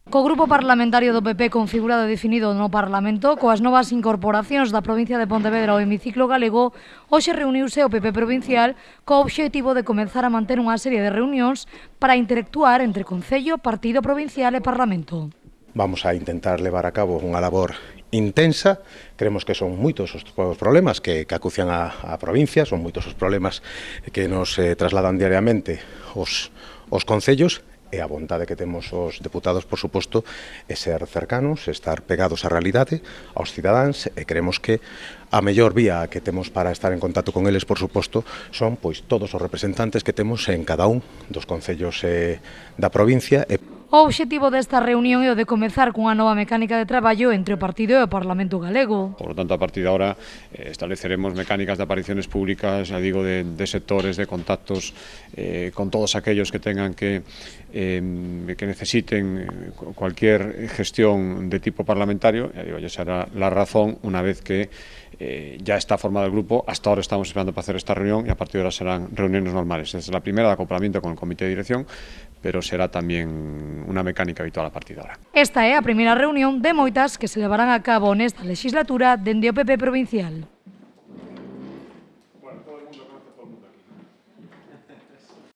Co grupo parlamentario do PP configurado e definido no Parlamento, coas novas incorporacións da provincia de Pontevedra ao hemiciclo galego, hoxe reuniuse o PP provincial co obxectivo de comezar a manter unha serie de reunións para interactuar entre Concello, Partido Provincial e Parlamento. Vamos a intentar levar a cabo unha labor intensa. Creemos que son moitos os problemas que acucian a provincia, son moitos os problemas que nos trasladan diariamente os concellos, e a vontade que temos os deputados, por suposto, é ser cercanos, estar pegados á realidade, aos cidadáns, e creemos que a mellor vía que temos para estar en contacto con eles, por suposto, son pois todos os representantes que temos en cada un dos concellos da provincia. O obxectivo desta reunión é o de comezar cunha nova mecánica de traballo entre o partido e o Parlamento galego. Por lo tanto, a partir de ahora estableceremos mecánicas de apariciones públicas, ya digo, de sectores, de contactos con todos aquellos que tengan que necesiten cualquier gestión de tipo parlamentario. Ya digo, ya será la razón una vez que ya está formado el grupo. Hasta ahora estamos esperando para hacer esta reunión y a partir de ahora serán reuniones normales. Esta es la primera de acoplamiento con el comité de dirección, pero será tamén unha mecánica habitual a partir de ahora. Esta é a primeira reunión de moitas que se levarán a cabo nesta legislatura dende o PP provincial.